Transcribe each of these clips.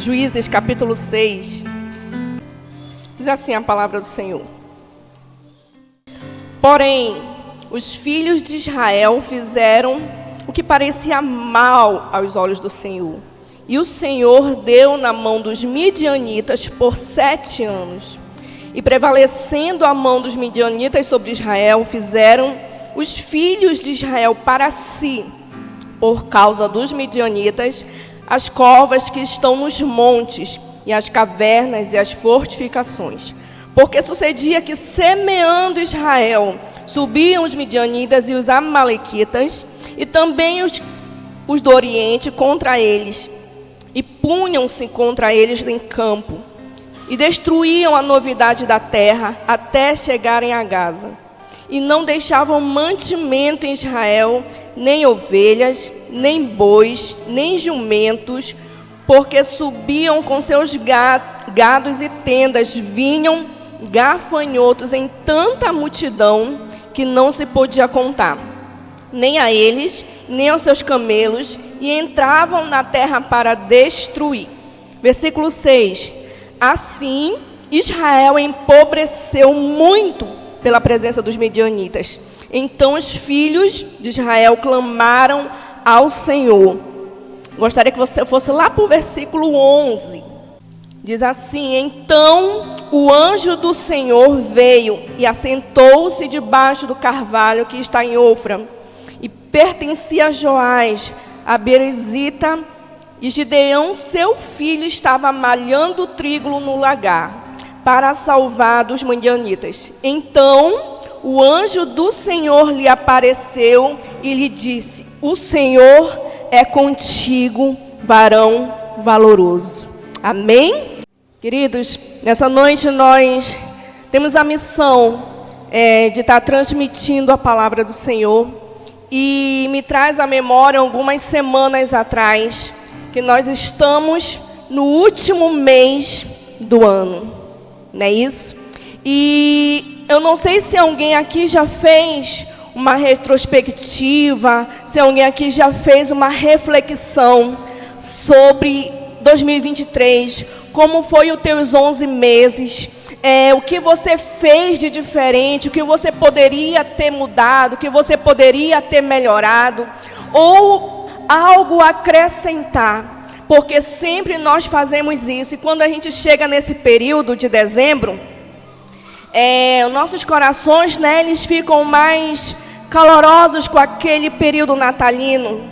Juízes capítulo 6, diz assim a palavra do Senhor. Porém, os filhos de Israel fizeram o que parecia mal aos olhos do Senhor. E o Senhor deu na mão dos midianitas por 7 anos. E prevalecendo a mão dos midianitas sobre Israel, fizeram os filhos de Israel para si, por causa dos midianitas, as covas que estão nos montes, e as cavernas e as fortificações. Porque sucedia que, semeando Israel, subiam os midianitas e os amalequitas, e também os do Oriente contra eles, e punham-se contra eles em campo, e destruíam a novidade da terra, até chegarem a Gaza. E não deixavam mantimento em Israel, nem ovelhas, nem bois, nem jumentos, porque subiam com seus gados e tendas, vinham gafanhotos em tanta multidão que não se podia contar, nem a eles, nem aos seus camelos, e entravam na terra para destruir. Versículo 6. Assim, Israel empobreceu muito pela presença dos midianitas. Então os filhos de Israel clamaram ao Senhor. Gostaria que você fosse lá para o versículo 11. Diz assim: então o anjo do Senhor veio e assentou-se debaixo do carvalho que está em Ofra, e pertencia a Joás, a Berezita, e Gideão, seu filho, estava malhando trigo no lagar, para salvar dos midianitas. Então o anjo do Senhor lhe apareceu e lhe disse: o Senhor é contigo, varão valoroso. Amém? Queridos, nessa noite nós temos a missão de estar transmitindo a palavra do Senhor. E me traz à memória algumas semanas atrás, que nós estamos no último mês do ano, não é isso? E eu não sei se alguém aqui já fez uma retrospectiva, se alguém aqui já fez uma reflexão sobre 2023, como foi os teus 11 meses, o que você fez de diferente, o que você poderia ter mudado, o que você poderia ter melhorado, ou algo a acrescentar, porque sempre nós fazemos isso, e quando a gente chega nesse período de dezembro, os nossos corações, eles ficam mais calorosos com aquele período natalino.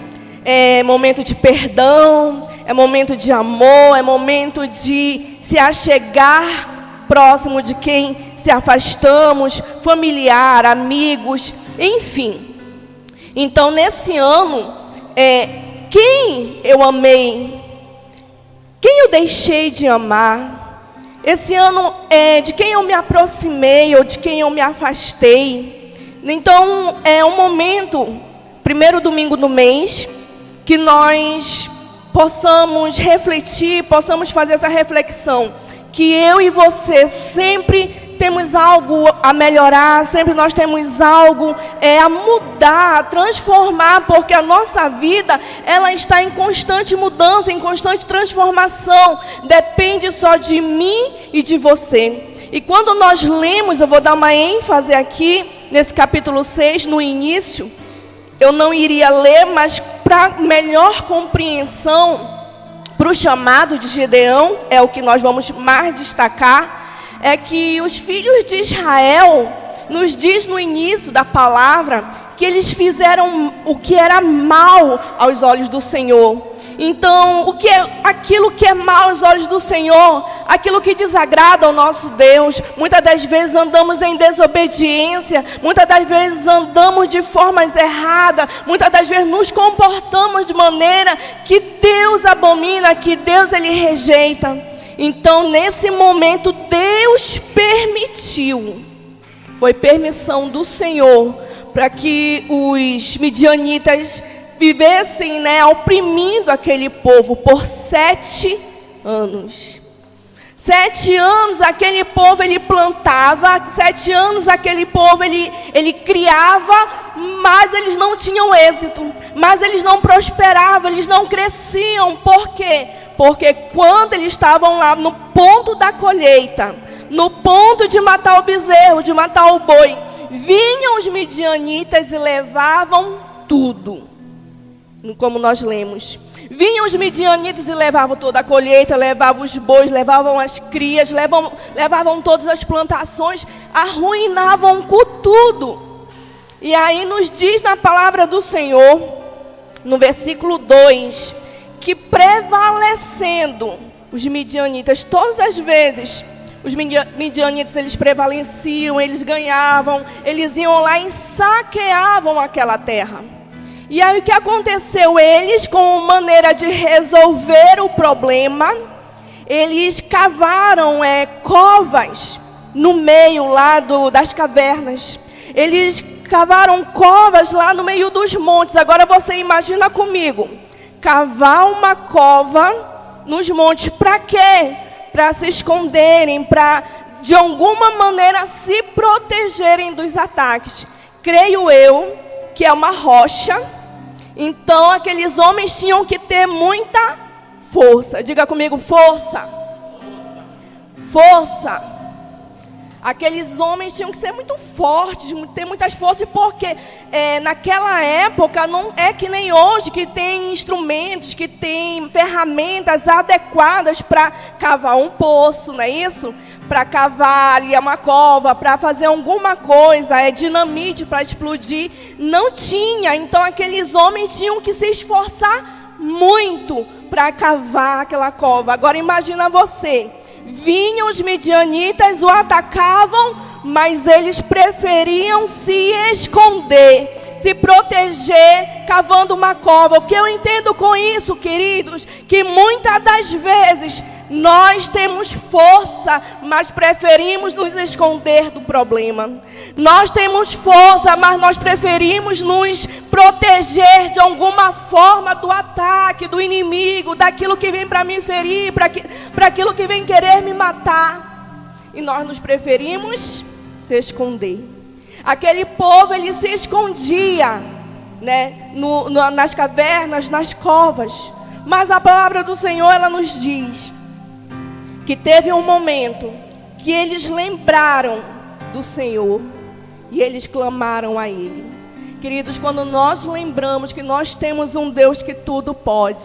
É momento de perdão, é momento de amor, é momento de se achegar próximo de quem se afastamos, familiar, amigos, enfim. Então, nesse ano, quem eu amei, quem eu deixei de amar, esse ano de quem eu me aproximei ou de quem eu me afastei. Então, é um momento, primeiro domingo do mês, que nós possamos refletir, possamos fazer essa reflexão, que eu e você sempre temos algo a melhorar, sempre nós temos algo a mudar, a transformar, porque a nossa vida, ela está em constante mudança, em constante transformação, depende só de mim e de você. E quando nós lemos, eu vou dar uma ênfase aqui, nesse capítulo 6, no início, eu não iria ler, mas para melhor compreensão, para o chamado de Gideão, é o que nós vamos mais destacar, é que os filhos de Israel, nos diz no início da palavra, que eles fizeram o que era mal aos olhos do Senhor. Então, aquilo que é mal aos olhos do Senhor, aquilo que desagrada ao nosso Deus, muitas das vezes andamos em desobediência, muitas das vezes andamos de formas erradas, muitas das vezes nos comportamos de maneira que Deus abomina, que Deus ele rejeita. Então, nesse momento, Deus permitiu, foi permissão do Senhor, para que os midianitas vivessem, oprimindo aquele povo por 7 anos. 7 anos aquele povo ele plantava, 7 anos aquele povo ele criava, mas eles não tinham êxito, mas eles não prosperavam, eles não cresciam. Por quê? Porque quando eles estavam lá no ponto da colheita, no ponto de matar o bezerro, de matar o boi, vinham os midianitas e levavam tudo, como nós lemos. Vinham os midianitas e levavam toda a colheita, levavam os bois, levavam as crias, levavam todas as plantações, arruinavam com tudo. E aí nos diz na palavra do Senhor, no versículo 2, que prevalecendo os midianitas, todas as vezes, os midianitas eles prevaleciam, eles ganhavam, eles iam lá e saqueavam aquela terra. E aí o que aconteceu? Eles, como maneira de resolver o problema, eles cavaram covas no meio lá das cavernas. Eles cavaram covas lá no meio dos montes. Agora você imagina comigo, cavar uma cova nos montes, para quê? Para se esconderem, para de alguma maneira se protegerem dos ataques. Creio eu que é uma rocha. Então, aqueles homens tinham que ter muita força. Diga comigo, força. Força. Aqueles homens tinham que ser muito fortes, ter muitas forças, porque naquela época não é que nem hoje, que tem instrumentos, que tem ferramentas adequadas para cavar um poço, não é isso? Para cavar ali uma cova, para fazer alguma coisa, dinamite para explodir, não tinha. Então aqueles homens tinham que se esforçar muito para cavar aquela cova. Agora imagina você, vinham os midianitas, o atacavam, mas eles preferiam se esconder, se proteger, cavando uma cova. O que eu entendo com isso, queridos, que muitas das vezes nós temos força, mas preferimos nos esconder do problema. Nós temos força, mas nós preferimos nos proteger de alguma forma do ataque, do inimigo, daquilo que vem para me ferir, para aquilo que vem querer me matar. E nós nos preferimos se esconder. Aquele povo, ele se escondia, né, nas cavernas, nas covas. Mas a palavra do Senhor, ela nos diz que teve um momento que eles lembraram do Senhor e eles clamaram a Ele. Queridos, quando nós lembramos que nós temos um Deus que tudo pode,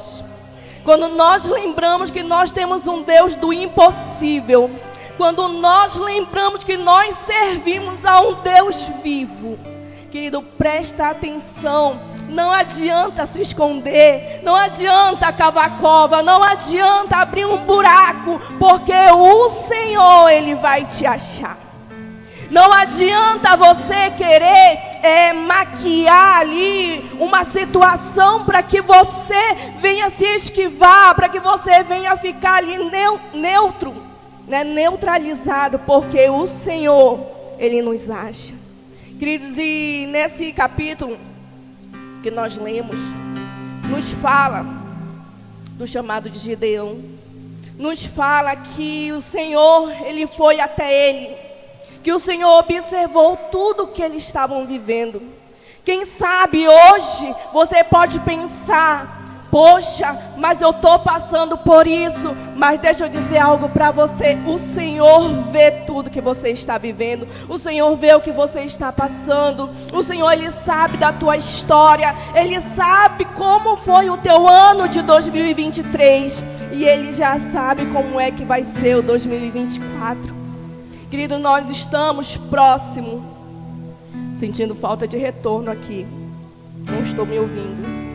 quando nós lembramos que nós temos um Deus do impossível, quando nós lembramos que nós servimos a um Deus vivo, querido, presta atenção. Não adianta se esconder, não adianta cavar cova, não adianta abrir um buraco, porque o Senhor, Ele vai te achar. Não adianta você querer maquiar ali uma situação para que você venha se esquivar, para que você venha ficar ali neutro, né, neutralizado, porque o Senhor, Ele nos acha. Queridos, e nesse capítulo que nós lemos, nos fala do chamado de Gideão, nos fala que o Senhor, Ele foi até ele, que o Senhor observou tudo que eles estavam vivendo. Quem sabe hoje você pode pensar, poxa, mas eu estou passando por isso. Mas deixa eu dizer algo para você. O Senhor vê tudo que você está vivendo. O Senhor vê o que você está passando. O Senhor, Ele sabe da tua história. Ele sabe como foi o teu ano de 2023. E Ele já sabe como é que vai ser o 2024. Querido, nós estamos próximo. Sentindo falta de retorno aqui. Não estou me ouvindo.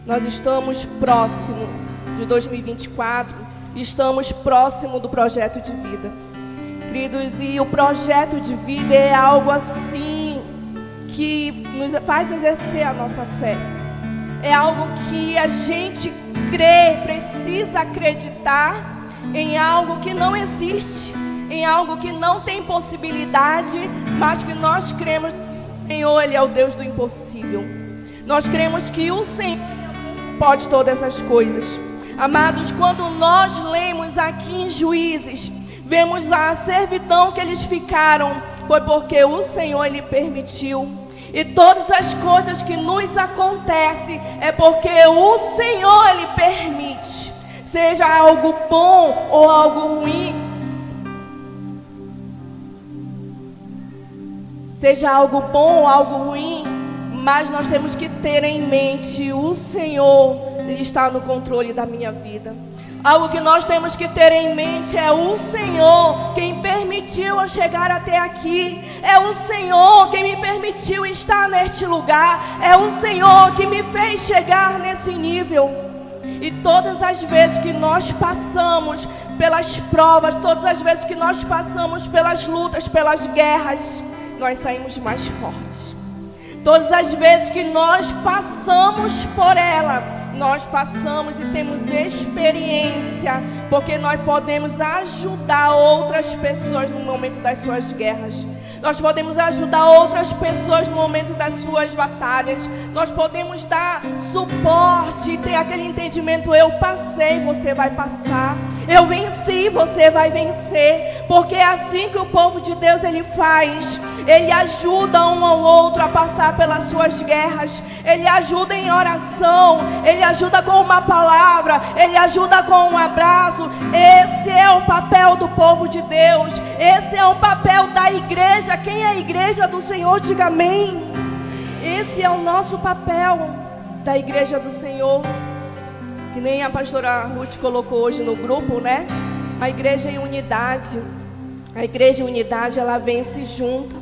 Nós estamos próximo de 2024, estamos próximo do projeto de vida. Queridos, e o projeto de vida é algo assim que nos faz exercer a nossa fé. É algo que a gente crê, precisa acreditar em algo que não existe, em algo que não tem possibilidade, mas que nós cremos que o Senhor, Ele é o Deus do impossível. Nós cremos que o Senhor pode todas essas coisas. Amados, quando nós lemos aqui em Juízes, vemos a servidão que eles ficaram, foi porque o Senhor Ele permitiu. E todas as coisas que nos acontecem é porque o Senhor Ele permite. Seja algo bom ou algo ruim. Seja algo bom ou algo ruim. Mas nós temos que ter em mente, o Senhor Ele está no controle da minha vida. Algo que nós temos que ter em mente é o Senhor quem permitiu eu chegar até aqui. É o Senhor quem me permitiu estar neste lugar. É o Senhor que me fez chegar nesse nível. E todas as vezes que nós passamos pelas provas, todas as vezes que nós passamos pelas lutas, pelas guerras, nós saímos mais fortes. Todas as vezes que nós passamos por ela, nós passamos e temos experiência, porque nós podemos ajudar outras pessoas no momento das suas guerras. Nós podemos ajudar outras pessoas no momento das suas batalhas. Nós podemos dar suporte e ter aquele entendimento: eu passei, você vai passar. Eu venci, você vai vencer. Porque é assim que o povo de Deus ele faz. Ele ajuda um ao outro a passar pelas suas guerras. Ele ajuda em oração. Ele ajuda com uma palavra. Ele ajuda com um abraço. Esse é o papel do povo de Deus. Esse é o papel da igreja. Quem é a igreja do Senhor, diga amém. Esse é o nosso papel da igreja do Senhor. Que nem a pastora Ruth colocou hoje no grupo, né? A igreja em unidade. A igreja em unidade, ela vence junta.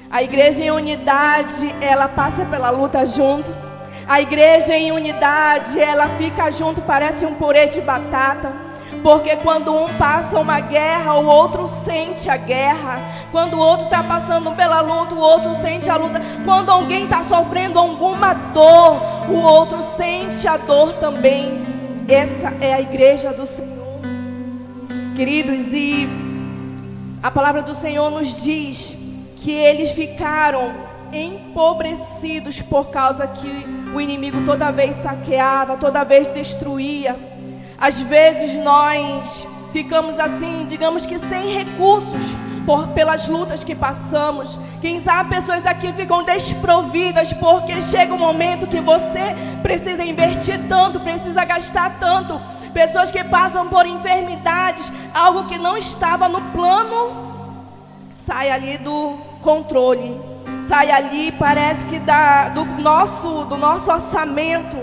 A igreja em unidade, ela passa pela luta junto. A igreja em unidade, ela fica junto, parece um purê de batata. Porque quando um passa uma guerra, o outro sente a guerra. Quando o outro está passando pela luta, o outro sente a luta. Quando alguém está sofrendo alguma dor, o outro sente a dor também. Essa é a igreja do Senhor. Queridos, e a palavra do Senhor nos diz que eles ficaram empobrecidos por causa que o inimigo toda vez saqueava, toda vez destruía. Às vezes nós ficamos assim, digamos que sem recursos pelas lutas que passamos. Quem sabe pessoas aqui ficam desprovidas porque chega um momento que você precisa investir tanto, precisa gastar tanto. Pessoas que passam por enfermidades, algo que não estava no plano, sai ali do controle, sai ali, parece que do nosso orçamento.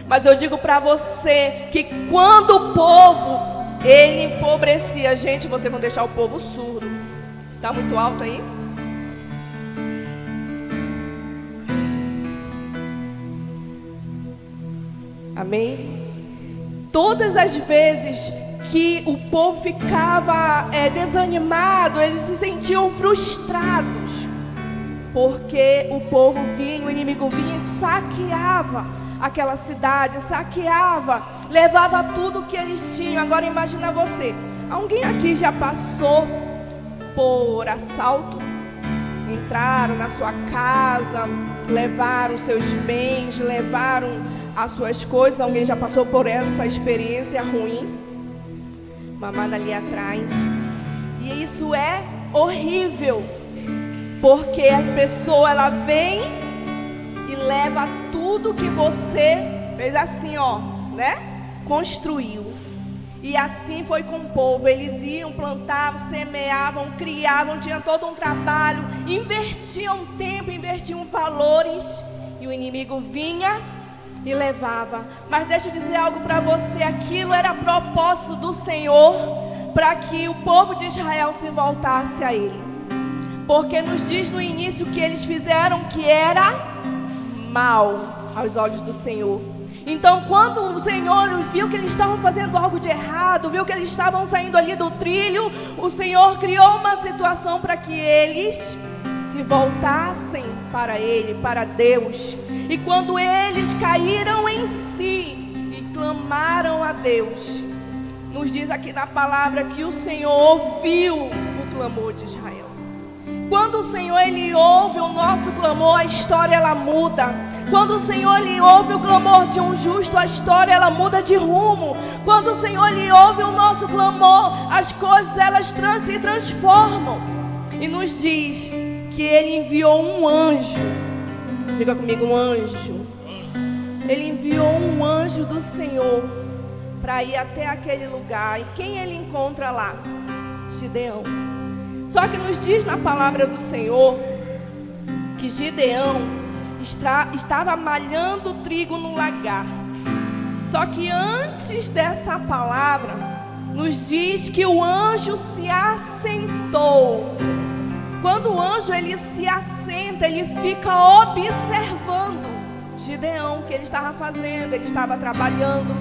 Mas eu digo para você que quando o povo, ele empobrecia, gente, vocês vão deixar o povo surdo. Está muito alto aí? Amém? Todas as vezes que o povo ficava desanimado, eles se sentiam frustrados, porque o povo vinha, o inimigo vinha e saqueava aquela cidade, saqueava, levava tudo que eles tinham. Agora imagina você, alguém aqui já passou por assalto? Entraram na sua casa, levaram seus bens, levaram as suas coisas. Alguém já passou por essa experiência ruim? Mamada ali atrás. E isso é horrível, porque a pessoa, ela vem e leva tudo que você fez assim, ó, né? Construiu. E assim foi com o povo. Eles iam, plantavam, semeavam, criavam, tinham todo um trabalho, investiam tempo, investiam valores, e o inimigo vinha e levava. Mas deixa eu dizer algo para você: aquilo era propósito do Senhor para que o povo de Israel se voltasse a Ele. Porque nos diz no início que eles fizeram que era mal aos olhos do Senhor. Então quando o Senhor viu que eles estavam fazendo algo de errado, viu que eles estavam saindo ali do trilho, o Senhor criou uma situação para que eles se voltassem para Ele, para Deus. E quando eles caíram em si e clamaram a Deus, nos diz aqui na palavra que o Senhor ouviu o clamor de Israel. Quando o Senhor, Ele ouve o nosso clamor, a história ela muda. Quando o Senhor ele ouve o clamor de um justo, a história ela muda de rumo. Quando o Senhor ele ouve o nosso clamor, as coisas elas se transformam. E nos diz que ele enviou um anjo. Diga comigo, um anjo. Ele enviou um anjo do Senhor para ir até aquele lugar. E quem ele encontra lá? Gideão. Só que nos diz na palavra do Senhor que Gideão estava malhando trigo no lagar. Só que antes dessa palavra, nos diz que o anjo se assentou. Quando o anjo ele se assenta, ele fica observando Gideão, o que ele estava fazendo. Ele estava trabalhando,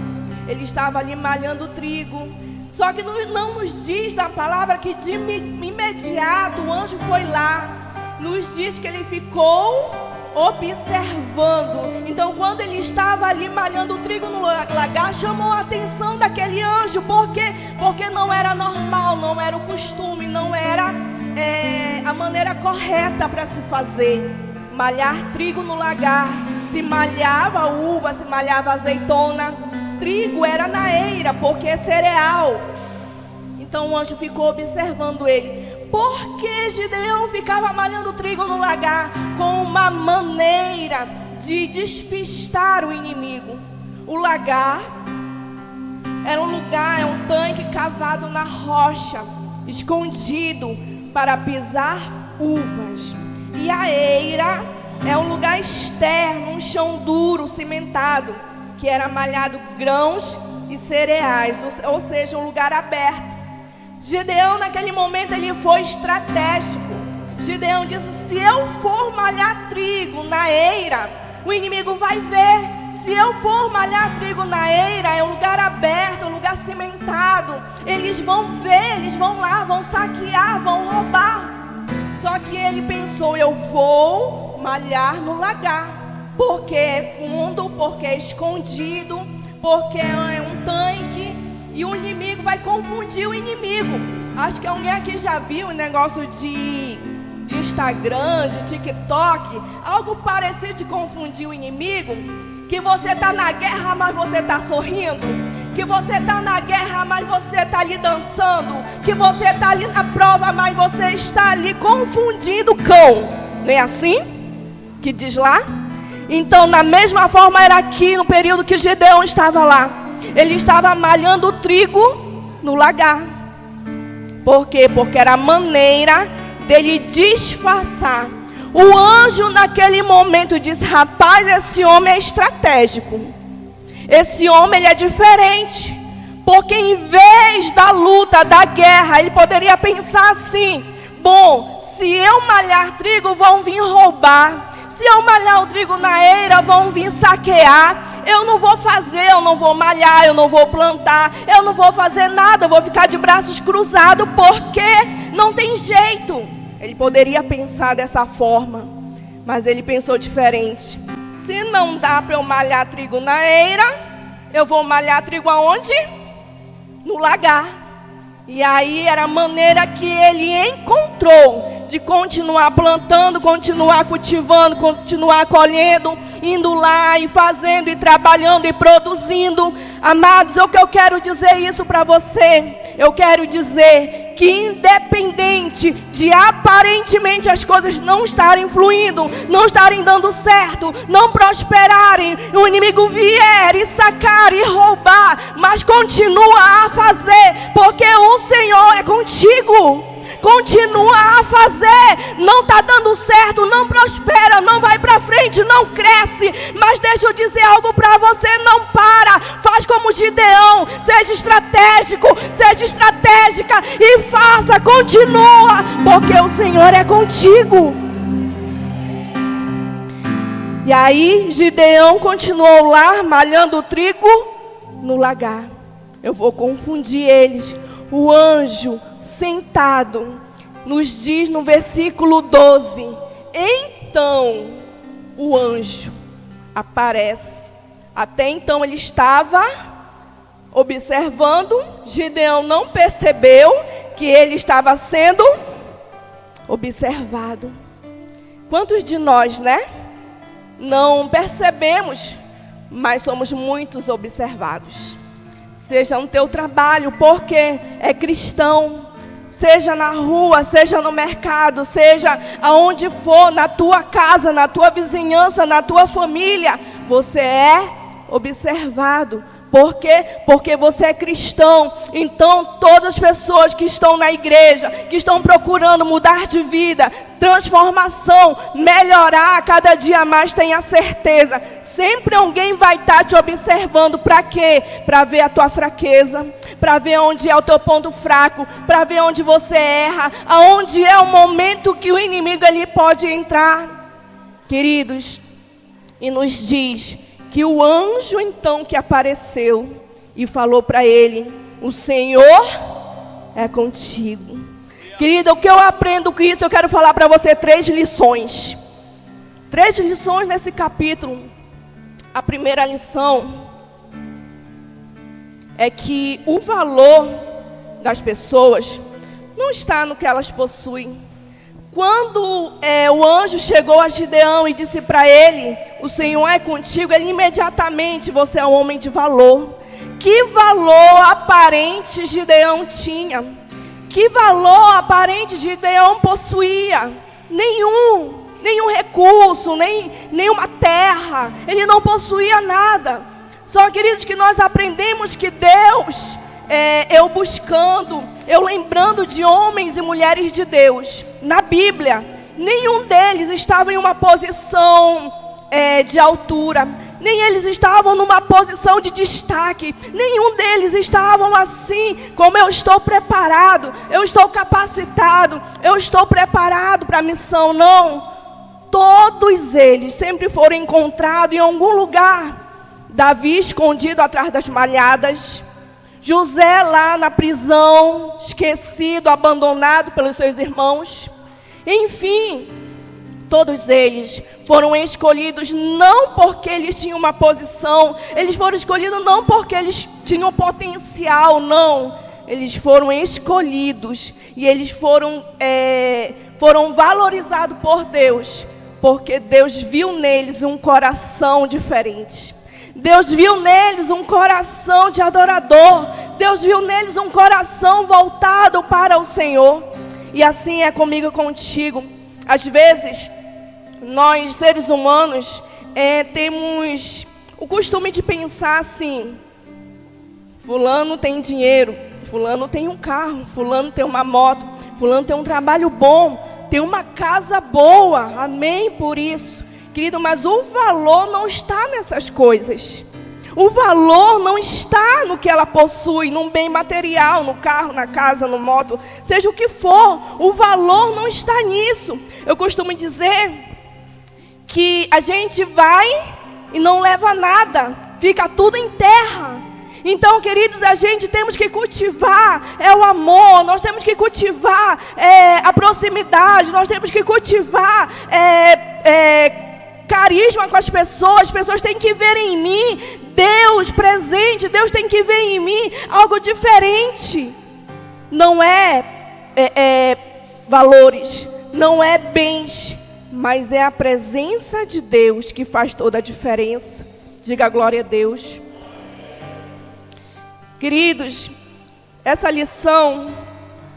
ele estava ali malhando trigo. Só que não nos diz na palavra que de imediato o anjo foi lá. Nos diz que ele ficou observando. Então quando ele estava ali malhando o trigo no lagar, chamou a atenção daquele anjo. Por quê? Porque não era normal, não era o costume, não era a maneira correta para se fazer. Malhar trigo no lagar. Se malhava uva, se malhava azeitona. Trigo era na eira, porque é cereal. Então o anjo ficou observando ele. Por que Gideão ficava malhando trigo no lagar? Com uma maneira de despistar o inimigo. O lagar era um lugar, é um tanque cavado na rocha, escondido para pisar uvas. E a eira é um lugar externo, um chão duro, cimentado, que era malhado grãos e cereais, ou seja, um lugar aberto. Gideão naquele momento ele foi estratégico. Gideão disse: se eu for malhar trigo na eira, o inimigo vai ver. Se eu for malhar trigo na eira, é um lugar aberto, um lugar cimentado. Eles vão ver, eles vão lá, vão saquear, vão roubar. Só que ele pensou: eu vou malhar no lagar, porque é fundo, porque é escondido, porque é um tanque. E o inimigo vai confundir o inimigo. Acho que alguém aqui já viu um negócio de Instagram, de TikTok, algo parecido de confundir o inimigo. Que você está na guerra, mas você está sorrindo. Que você está na guerra, mas você está ali dançando. Que você está ali na prova, mas você está ali confundindo o cão. Não é assim que diz lá? Então, da mesma forma era aqui no período que Gideão estava lá. Ele estava malhando o trigo no lagar. Por quê? Porque era a maneira dele disfarçar. O anjo naquele momento disse: rapaz, esse homem é estratégico. Esse homem ele é diferente. Porque em vez da luta, da guerra, ele poderia pensar assim: bom, se eu malhar trigo, vão vir roubar. Se eu malhar o trigo na eira, vão vir saquear. Eu não vou fazer, eu não vou malhar, eu não vou plantar, eu não vou fazer nada, eu vou ficar de braços cruzados, porque não tem jeito. Ele poderia pensar dessa forma, mas ele pensou diferente. Se não dá para eu malhar trigo na eira, eu vou malhar trigo aonde? No lagar. E aí era a maneira que ele encontrou de continuar plantando, continuar cultivando, continuar colhendo, indo lá e fazendo e trabalhando e produzindo. Amados, o que eu quero dizer isso para você? Eu quero dizer que independente de aparentemente as coisas não estarem fluindo, não estarem dando certo, não prosperarem, o inimigo vier e sacar e roubar, mas continua a fazer, porque o Senhor é contigo. Continua a fazer. Não está dando certo, não prospera, não vai para frente, não cresce. Mas deixa eu dizer algo para você: não para. Faz como Gideão. Seja estratégico, seja estratégica e faça, continua, porque o Senhor é contigo. E aí Gideão continuou lá malhando o trigo no lagar. Eu vou confundir eles. O anjo sentado, nos diz no versículo 12: então o anjo aparece. Até então ele estava observando. Gideão não percebeu que ele estava sendo observado. Quantos de nós, né? não percebemos, mas somos muito observados. Seja no teu trabalho, porque é cristão, seja na rua, seja no mercado, seja aonde for, na tua casa, na tua vizinhança, na tua família, você é observado. Por quê? Porque você é cristão. Então todas as pessoas que estão na igreja, que estão procurando mudar de vida, transformação, melhorar cada dia mais, tenha certeza, sempre alguém vai estar te observando. Para quê? Para ver a tua fraqueza, para ver onde é o teu ponto fraco, para ver onde você erra, aonde é o momento que o inimigo ali pode entrar. Queridos, e nos diz que o anjo então que apareceu e falou para ele: o Senhor é contigo. Querido, o que eu aprendo com isso? Eu quero falar para você 3 lições. 3 lições nesse capítulo. A primeira lição é que o valor das pessoas não está no que elas possuem. Quando o anjo chegou a Gideão e disse para ele: o Senhor é contigo, ele imediatamente: você é um homem de valor. Que valor aparente Gideão tinha? Que valor aparente Gideão possuía? Nenhum recurso, nenhuma terra. Ele não possuía nada. Só, queridos, que nós aprendemos que Deus, eu buscando, eu lembrando de homens e mulheres de Deus na Bíblia, nenhum deles estava em uma posição de altura, nem eles estavam numa posição de destaque, nenhum deles estavam assim como eu estou preparado, eu estou capacitado, eu estou preparado para a missão. Não, todos eles sempre foram encontrados em algum lugar. Davi escondido atrás das malhadas, José lá na prisão, esquecido, abandonado pelos seus irmãos. Enfim, todos eles foram escolhidos não porque eles tinham uma posição, eles foram escolhidos não porque eles tinham potencial, não. Eles foram escolhidos e eles foram valorizados por Deus, porque Deus viu neles um coração diferente. Deus viu neles um coração de adorador. Deus viu neles um coração voltado para o Senhor. E assim é comigo e contigo. Às vezes, nós seres humanos temos o costume de pensar assim: fulano tem dinheiro, fulano tem um carro, fulano tem uma moto, fulano tem um trabalho bom, tem uma casa boa, amém por isso. Querido, mas o valor não está nessas coisas. O valor não está no que ela possui, num bem material, no carro, na casa, no moto, seja o que for. O valor não está nisso. Eu costumo dizer que a gente vai e não leva nada, fica tudo em terra. Então, queridos, a gente temos que cultivar o amor, nós temos que cultivar a proximidade, nós temos que cultivar carisma com as pessoas têm que ver em mim Deus presente, Deus tem que ver em mim algo diferente. Não é valores, não é bens, mas é a presença de Deus que faz toda a diferença. Diga glória a Deus. Queridos, essa lição,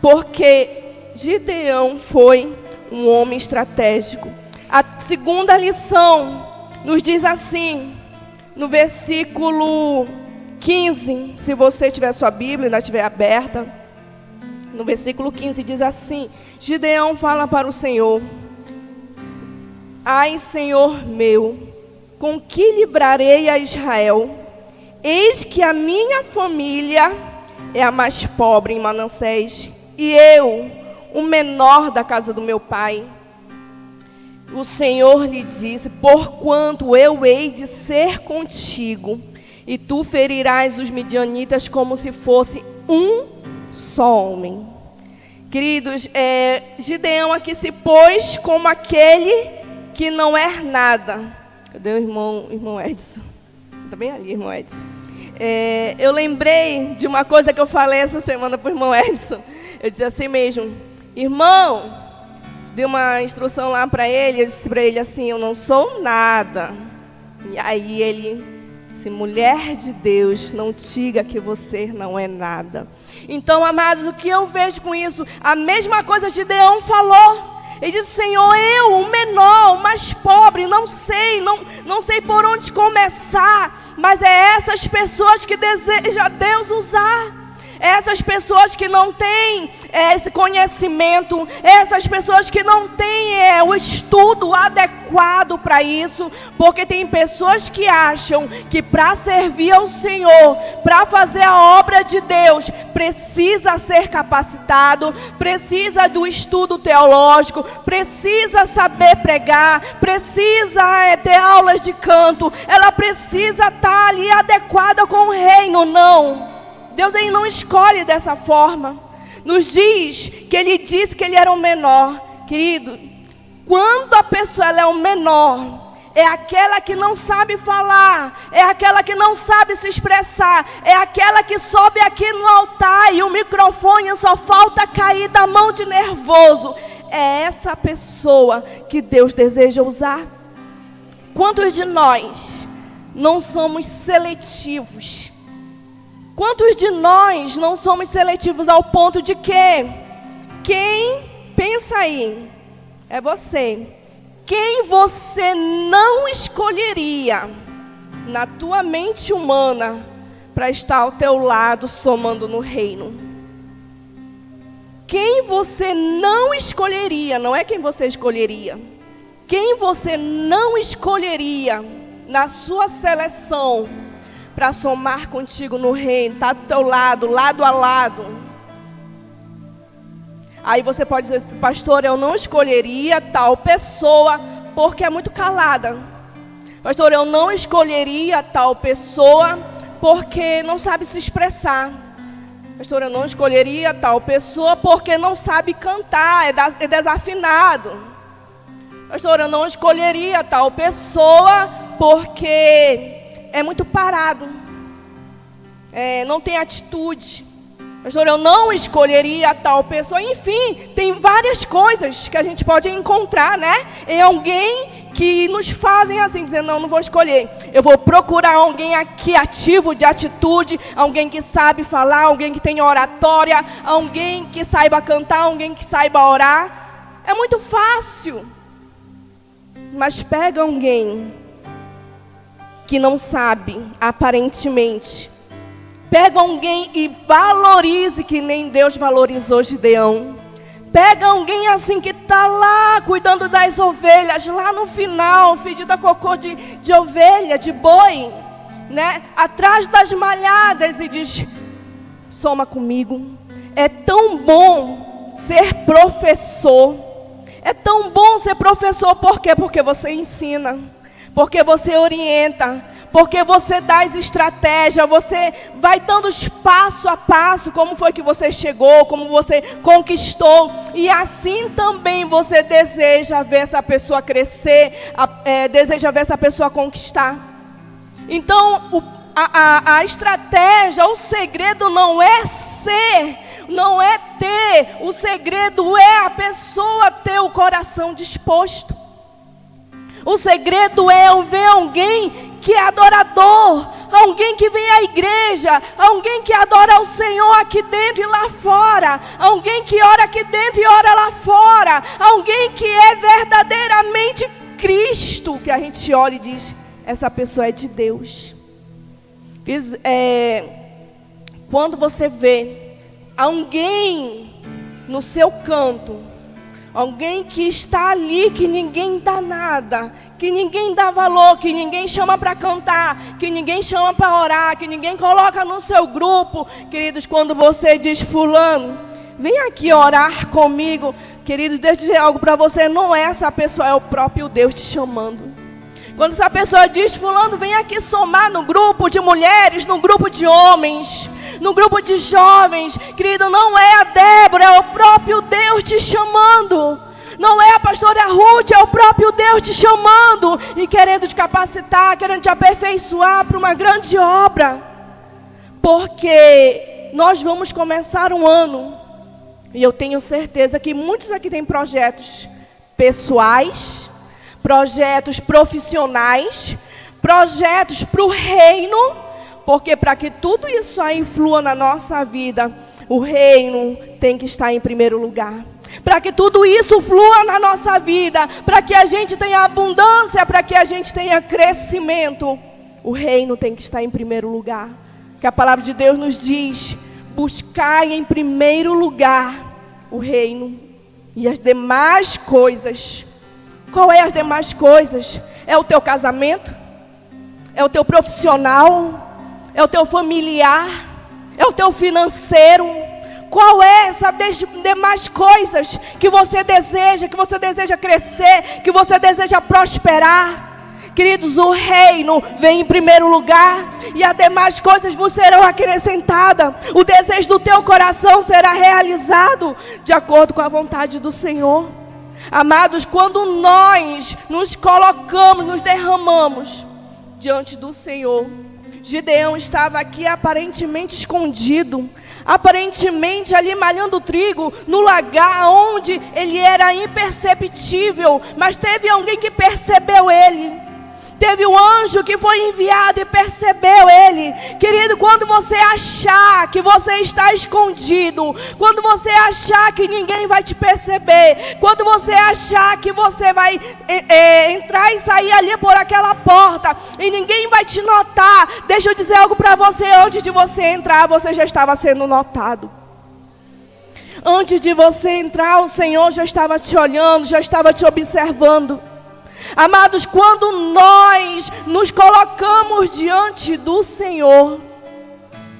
porque Gideão foi um homem estratégico. A segunda lição nos diz assim, no versículo 15, se você tiver sua Bíblia, ainda estiver aberta, no versículo 15 diz assim: Gideão fala para o Senhor: ai, Senhor meu, com que livrarei a Israel? Eis que a minha família é a mais pobre em Manassés, e eu, o menor da casa do meu pai. O Senhor lhe disse: porquanto eu hei de ser contigo, e tu ferirás os midianitas como se fosse um só homem. Queridos, Gideão aqui se pôs como aquele que não é nada. Cadê o irmão Edson? Está bem ali, irmão Edson. Eu lembrei de uma coisa que eu falei essa semana para o irmão Edson. Eu disse assim mesmo: irmão, dei uma instrução lá para ele, eu disse para ele assim, eu não sou nada. E aí ele disse, mulher de Deus, não diga que você não é nada. Então, amados, o que eu vejo com isso? A mesma coisa Gideão falou. Ele disse, Senhor, eu, o menor, o mais pobre, não sei por onde começar. Mas é essas pessoas que deseja Deus usar. Essas pessoas que não têm esse conhecimento, essas pessoas que não têm o estudo adequado para isso, porque tem pessoas que acham que para servir ao Senhor, para fazer a obra de Deus, precisa ser capacitado, precisa do estudo teológico, precisa saber pregar, precisa ter aulas de canto, ela precisa estar ali adequada com o reino. Não. Deus ele não escolhe dessa forma. Nos diz que ele disse que ele era o menor. Querido, quando a pessoa ela é o menor, é aquela que não sabe falar, é aquela que não sabe se expressar, é aquela que sobe aqui no altar e o microfone só falta cair da mão de nervoso. É essa pessoa que Deus deseja usar. Quantos de nós não somos seletivos? Quantos de nós não somos seletivos ao ponto de que quem, pensa aí, é você, quem você não escolheria na tua mente humana para estar ao teu lado somando no reino? Quem você não escolheria, não é quem você escolheria, quem você não escolheria na sua seleção para somar contigo no reino, está do teu lado, lado a lado. Aí você pode dizer assim, pastor, eu não escolheria tal pessoa porque é muito calada. Pastor, eu não escolheria tal pessoa porque não sabe se expressar. Pastor, eu não escolheria tal pessoa porque não sabe cantar, é desafinado. Pastor, eu não escolheria tal pessoa porque é muito parado, não tem atitude. Pastor, eu não escolheria tal pessoa. Enfim, tem várias coisas que a gente pode encontrar, né? Em alguém que nos fazem assim, dizer, não vou escolher. Eu vou procurar alguém aqui ativo de atitude, alguém que sabe falar, alguém que tem oratória, alguém que saiba cantar, alguém que saiba orar. É muito fácil. Mas pega alguém que não sabe, aparentemente. Pega alguém e valorize que nem Deus valorizou Gideão. Pega alguém assim que está lá cuidando das ovelhas, lá no final, fedida cocô de ovelha, de boi, né? Atrás das malhadas e diz, soma comigo. É tão bom ser professor. É tão bom ser professor, por quê? Porque você ensina. Porque você orienta, porque você dá as estratégias, você vai dando passo a passo, como foi que você chegou, como você conquistou. E assim também você deseja ver essa pessoa crescer, deseja ver essa pessoa conquistar. Então, a estratégia, o segredo não é ser, não é ter, o segredo é a pessoa ter o coração disposto. O segredo é eu ver alguém que é adorador, alguém que vem à igreja, alguém que adora o Senhor aqui dentro e lá fora, alguém que ora aqui dentro e ora lá fora, alguém que é verdadeiramente Cristo, que a gente olha e diz, essa pessoa é de Deus. Quando você vê alguém no seu canto, alguém que está ali, que ninguém dá nada, que ninguém dá valor, que ninguém chama para cantar, que ninguém chama para orar, que ninguém coloca no seu grupo. Queridos, quando você diz, fulano, vem aqui orar comigo. Queridos, deixa eu dizer algo para você, não é essa pessoa, é o próprio Deus te chamando. Quando essa pessoa diz, fulano, vem aqui somar no grupo de mulheres, no grupo de homens, no grupo de jovens, querido, não é a Débora, é o próprio Deus te chamando. Não é a pastora Ruth, é o próprio Deus te chamando e querendo te capacitar, querendo te aperfeiçoar para uma grande obra. Porque nós vamos começar um ano, e eu tenho certeza que muitos aqui têm projetos pessoais, projetos profissionais, projetos para o reino, porque para que tudo isso aí flua na nossa vida, o reino tem que estar em primeiro lugar. Para que tudo isso flua na nossa vida, para que a gente tenha abundância, para que a gente tenha crescimento, o reino tem que estar em primeiro lugar. Que a palavra de Deus nos diz: buscai em primeiro lugar o reino e as demais coisas. Qual é as demais coisas? É o teu casamento? É o teu profissional? É o teu familiar? É o teu financeiro? Qual é essa demais coisas que você deseja crescer, que você deseja prosperar? Queridos, o reino vem em primeiro lugar e as demais coisas vos serão acrescentadas. O desejo do teu coração será realizado de acordo com a vontade do Senhor. Amados, quando nós nos colocamos, nos derramamos diante do Senhor, Gideão estava aqui aparentemente escondido, aparentemente ali malhando trigo no lagar onde ele era imperceptível, mas teve alguém que percebeu ele. Teve um anjo que foi enviado e percebeu ele. Querido, quando você achar que você está escondido, quando você achar que ninguém vai te perceber, quando você achar que você vai entrar e sair ali por aquela porta e ninguém vai te notar, deixa eu dizer algo para você: antes de você entrar, você já estava sendo notado. Antes de você entrar, o Senhor já estava te olhando, já estava te observando. Amados, quando nós nos colocamos diante do Senhor,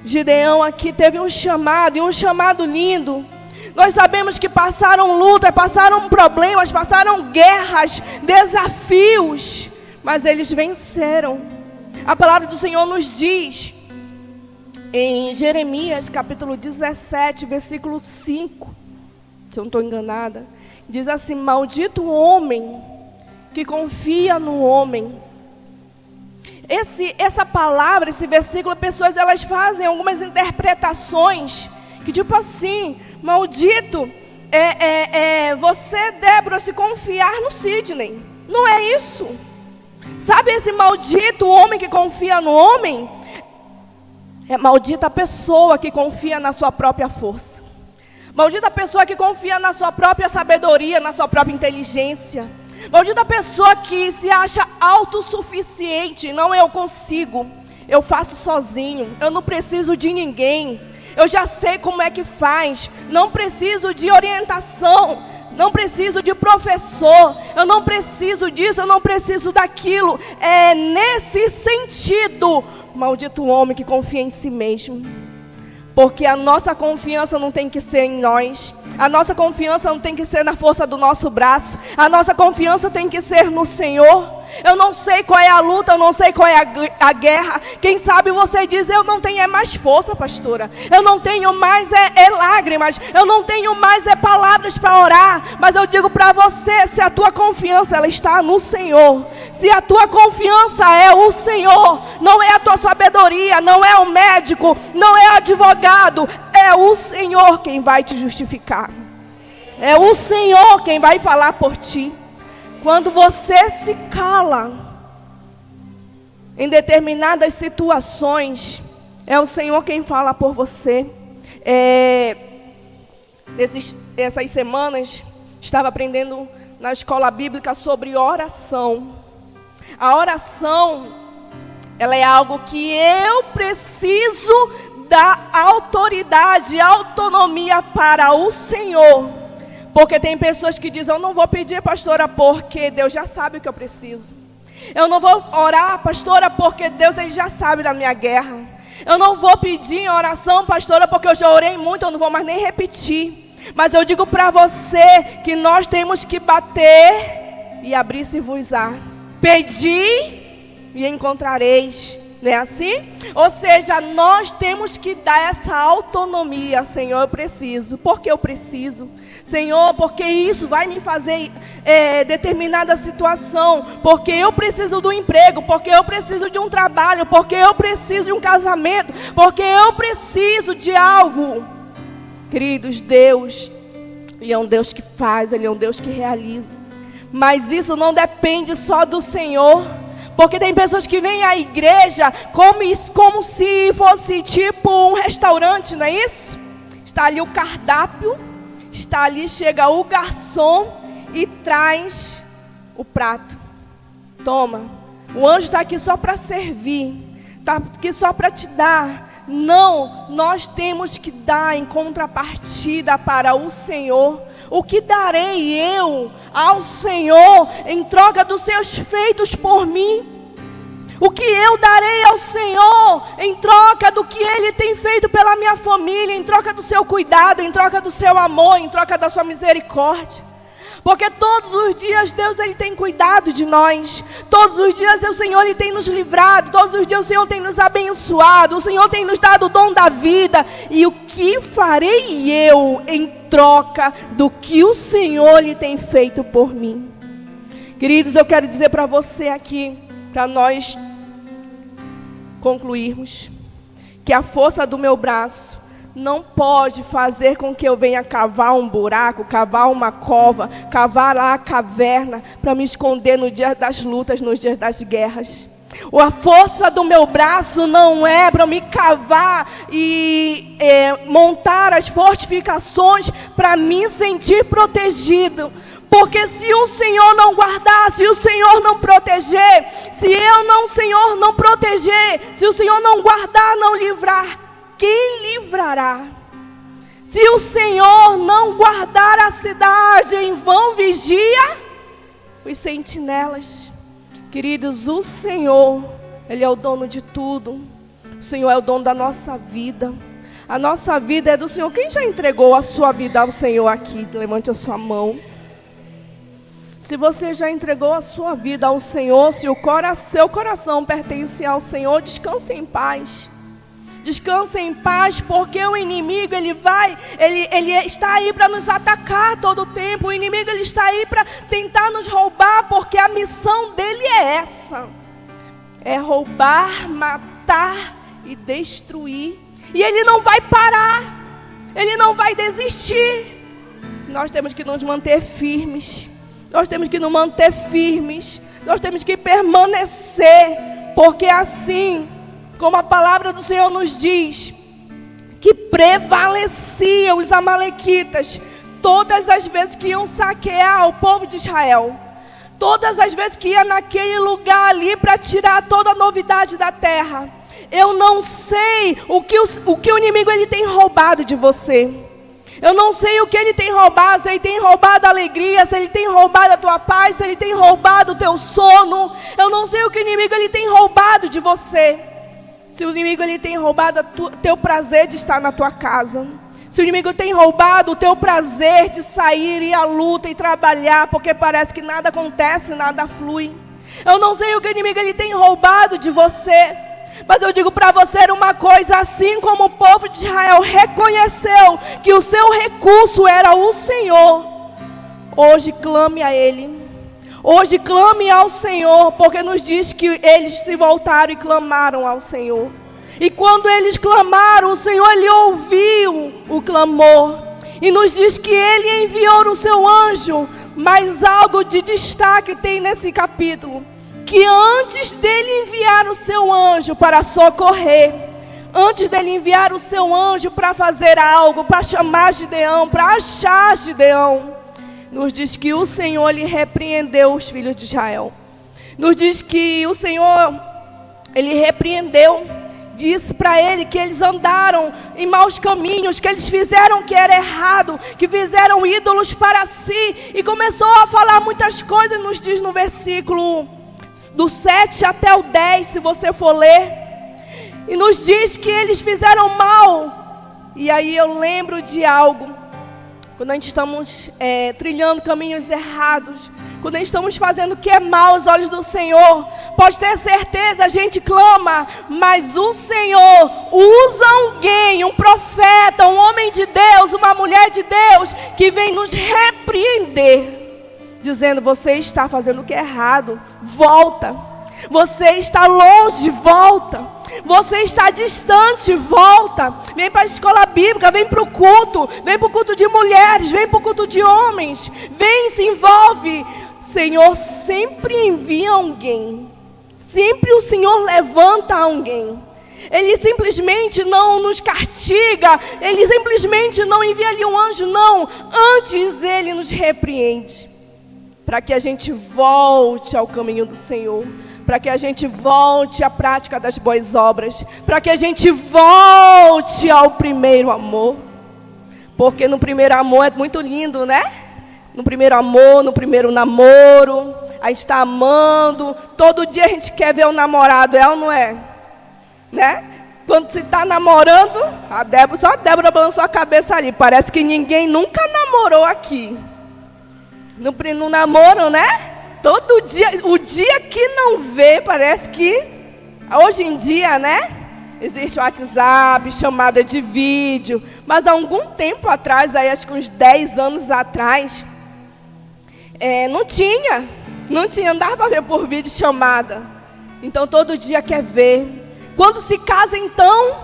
Gideão aqui teve um chamado, e um chamado lindo. Nós sabemos que passaram lutas, passaram problemas, passaram guerras, desafios, mas eles venceram. A palavra do Senhor nos diz, em Jeremias capítulo 17, versículo 5, se eu não estou enganada, diz assim: maldito o homem que confia no homem. Essa palavra, esse versículo, pessoas elas fazem algumas interpretações, que tipo assim: maldito você, Débora, se confiar no Sidney. Não é isso. Sabe esse maldito homem que confia no homem? É maldita a pessoa que confia na sua própria força. Maldita a pessoa que confia na sua própria sabedoria, na sua própria inteligência. Maldita a pessoa que se acha autossuficiente. Não, eu consigo, eu faço sozinho, eu não preciso de ninguém, eu já sei como é que faz, não preciso de orientação, não preciso de professor, eu não preciso disso, eu não preciso daquilo. É nesse sentido, maldito o homem que confia em si mesmo. Porque a nossa confiança não tem que ser em nós. A nossa confiança não tem que ser na força do nosso braço. A nossa confiança tem que ser no Senhor. Eu não sei qual é a luta, eu não sei qual é a guerra. Quem sabe você diz: eu não tenho mais força, pastora. Eu não tenho mais lágrimas. Eu não tenho mais palavras para orar. Mas eu digo para você, se a tua confiança ela está no Senhor, se a tua confiança é o Senhor, não é a tua sabedoria, não é o médico, não é o advogado, é o Senhor quem vai te justificar. É o Senhor quem vai falar por ti. Quando você se cala em determinadas situações, é o Senhor quem fala por você. Essas semanas, estava aprendendo na escola bíblica sobre oração. A oração, ela é algo que eu preciso dar autoridade, autonomia para o Senhor. Porque tem pessoas que dizem: eu não vou pedir, pastora, porque Deus já sabe o que eu preciso. Eu não vou orar, pastora, porque Deus ele já sabe da minha guerra. Eu não vou pedir em oração, pastora, porque eu já orei muito, eu não vou mais nem repetir. Mas eu digo para você que nós temos que bater e abrir-se-vos-á. Pedi e encontrareis. Não é assim? Ou seja, nós temos que dar essa autonomia. Senhor, eu preciso. Por que eu preciso? Senhor, porque isso vai me fazer determinada situação. Porque eu preciso do emprego. Porque eu preciso de um trabalho. Porque eu preciso de um casamento. Porque eu preciso de algo. Queridos, Deus, Ele é um Deus que faz, Ele é um Deus que realiza. Mas isso não depende só do Senhor. Porque tem pessoas que vêm à igreja como se fosse tipo um restaurante, não é isso? Está ali o cardápio, está ali, chega o garçom e traz o prato. Toma, o anjo está aqui só para servir, está aqui só para te dar. Não, nós temos que dar em contrapartida para o Senhor. O que darei eu ao Senhor em troca dos seus feitos por mim? O que eu darei ao Senhor em troca do que Ele tem feito pela minha família, em troca do seu cuidado, em troca do seu amor, em troca da sua misericórdia? Porque todos os dias Deus Ele tem cuidado de nós. Todos os dias o Senhor Ele tem nos livrado. Todos os dias o Senhor tem nos abençoado. O Senhor tem nos dado o dom da vida. E o que farei eu em troca do que o Senhor Ele tem feito por mim? Queridos, eu quero dizer para você aqui, para nós concluirmos, que a força do meu braço não pode fazer com que eu venha cavar um buraco, cavar uma cova, cavar lá a caverna para me esconder no dia das lutas, nos dias das guerras. A força do meu braço não é para me cavar e montar as fortificações para me sentir protegido. Porque se o Senhor não guardar, se o Senhor não proteger, se o Senhor não proteger, se o Senhor não guardar, não livrar, quem livrará? Se o Senhor não guardar a cidade, em vão vigia os sentinelas. Queridos, o Senhor, Ele é o dono de tudo. O Senhor é o dono da nossa vida. A nossa vida é do Senhor. Quem já entregou a sua vida ao Senhor aqui? Levante a sua mão. Se você já entregou a sua vida ao Senhor, se seu coração pertence ao Senhor, descanse em paz. Descanse em paz, porque o inimigo ele está aí para nos atacar todo o tempo. O inimigo ele está aí para tentar nos roubar, porque a missão dele é essa: é roubar, matar e destruir. E ele não vai parar, ele não vai desistir. Nós temos que nos manter firmes. Nós temos que nos manter firmes. Nós temos que permanecer, porque assim como a palavra do Senhor nos diz, que prevaleciam os amalequitas todas as vezes que iam saquear o povo de Israel, todas as vezes que ia naquele lugar ali para tirar toda a novidade da terra. Eu não sei o que o inimigo ele tem roubado de você. Eu não sei o que ele tem roubado, se ele tem roubado a alegria, se ele tem roubado a tua paz, se ele tem roubado o teu sono. Eu não sei o que o inimigo ele tem roubado de você. Se o inimigo ele tem roubado o teu prazer de estar na tua casa. Se o inimigo tem roubado o teu prazer de sair, ir à luta e trabalhar, porque parece que nada acontece, nada flui. Eu não sei o que o inimigo ele tem roubado de você. Mas eu digo para você uma coisa: assim como o povo de Israel reconheceu que o seu recurso era o Senhor, hoje clame a Ele. Hoje clame ao Senhor, porque nos diz que eles se voltaram e clamaram ao Senhor. E quando eles clamaram, o Senhor Ele ouviu o clamor. E nos diz que Ele enviou o seu anjo. Mas algo de destaque tem nesse capítulo: que antes dele enviar o seu anjo para socorrer, antes dele enviar o seu anjo para fazer algo, para chamar Gideão, para achar Gideão, nos diz que o Senhor lhe repreendeu os filhos de Israel. Nos diz que o Senhor, Ele repreendeu, disse para ele que eles andaram em maus caminhos, que eles fizeram o que era errado, que fizeram ídolos para si, e começou a falar muitas coisas. Nos diz no versículo do 7 até o 10, se você for ler, e nos diz que eles fizeram mal. E aí eu lembro de algo. Quando a gente estamos trilhando caminhos errados, quando a gente estamos fazendo o que é mal aos olhos do Senhor, pode ter certeza, a gente clama, mas o Senhor usa alguém, um profeta, um homem de Deus, uma mulher de Deus, que vem nos repreender, dizendo: você está fazendo o que é errado, volta. Você está longe, volta. Você está distante, volta. Vem para a escola bíblica, vem para o culto. Vem para o culto de mulheres, vem para o culto de homens. Vem, se envolve. o Senhor sempre envia alguém. Sempre o Senhor levanta alguém. Ele simplesmente não nos castiga, Ele simplesmente não envia ali um anjo, não. Antes Ele nos repreende, para que a gente volte ao caminho do Senhor, para que a gente volte à prática das boas obras, para que a gente volte ao primeiro amor. Porque no primeiro amor é muito lindo, né? No primeiro amor, no primeiro namoro, a gente está amando, todo dia a gente quer ver o namorado, é ou não é? Né? Quando se está namorando, só a Débora balançou a cabeça ali, parece que ninguém nunca namorou aqui. No namoro, né? Todo dia, o dia que não vê, parece que, hoje em dia, né? Existe o WhatsApp, chamada de vídeo, mas há algum tempo atrás, aí acho que uns 10 anos atrás, não tinha, não dava para ver por vídeo chamada. Então todo dia quer ver. Quando se casa, então,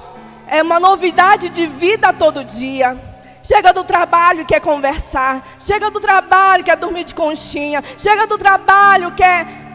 é uma novidade de vida todo dia. Chega do trabalho, quer conversar. Chega do trabalho, quer dormir de conchinha. Chega do trabalho,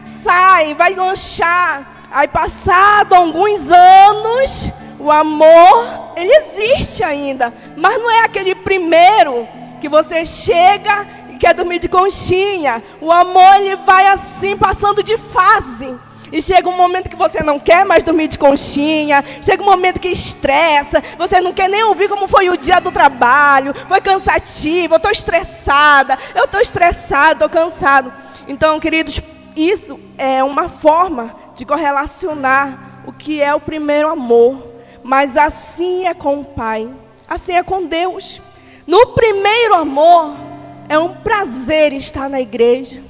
sai, vai lanchar. Aí, passado alguns anos, o amor, ele existe ainda. Mas não é aquele primeiro que você chega e quer dormir de conchinha. O amor, ele vai assim, passando de fase. E chega um momento que você não quer mais dormir de conchinha. Chega um momento que estressa. Você não quer nem ouvir como foi o dia do trabalho. Foi cansativo, eu estou estressada. Eu estou estressado, estou cansado. Então, queridos, isso é uma forma de correlacionar o que é o primeiro amor. Mas assim é com o Pai. Assim é com Deus. No primeiro amor, é um prazer estar na igreja.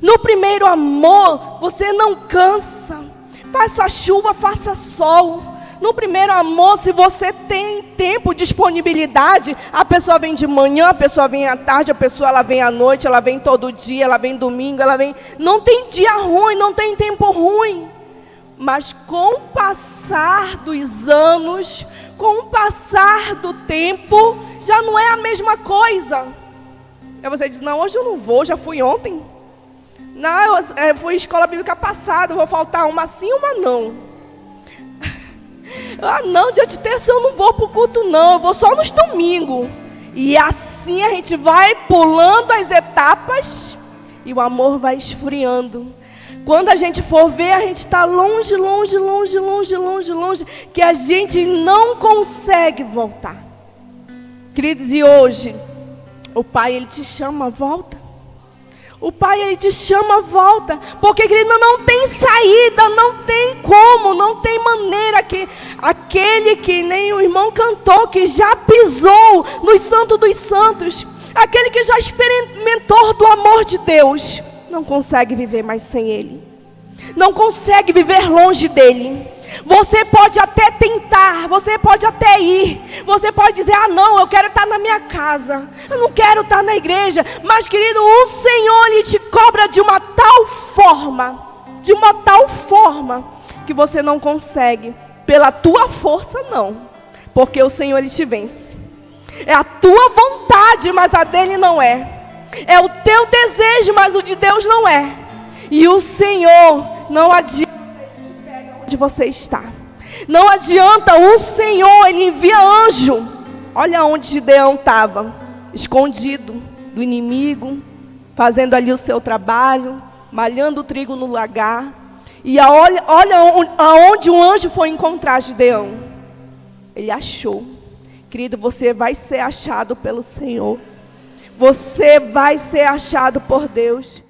No primeiro amor, você não cansa. Faça chuva, faça sol. No primeiro amor, se você tem tempo, disponibilidade, a pessoa vem de manhã, a pessoa vem à tarde, a pessoa ela vem à noite, ela vem todo dia, ela vem domingo, ela vem... Não tem dia ruim, não tem tempo ruim. Mas com o passar dos anos, com o passar do tempo, já não é a mesma coisa. Aí você diz, não, hoje eu não vou, já fui ontem. Não, eu fui escola bíblica passada, vou faltar uma sim, uma não. Não, dia de terça eu não vou para o culto não, eu vou só nos domingos. E assim a gente vai pulando as etapas e o amor vai esfriando. Quando a gente for ver, a gente está longe, longe, longe, longe, longe, longe, que a gente não consegue voltar. Queridos, e hoje, o Pai, Ele te chama, volta. O Pai, Ele te chama, volta. Porque, querido, não tem saída, não tem como, não tem maneira que aquele que nem o irmão cantou, que já pisou nos santos dos santos, aquele que já experimentou do amor de Deus, não consegue viver mais sem Ele. Não consegue viver longe dEle. Você pode até tentar, você pode até ir, você pode dizer, não, eu quero estar na minha casa, eu não quero estar na igreja, mas querido, o Senhor, Ele te cobra de uma tal forma, que você não consegue, pela tua força não, porque o Senhor, Ele te vence. É a tua vontade, mas a dEle não é. É o teu desejo, mas o de Deus não é. E o Senhor, não adianta onde você está. Não adianta, o Senhor, Ele envia anjo. Olha onde Gideão estava, escondido do inimigo, fazendo ali o seu trabalho, malhando o trigo no lagar. E olha aonde um anjo foi encontrar Gideão. Ele achou. Querido, você vai ser achado pelo Senhor. Você vai ser achado por Deus.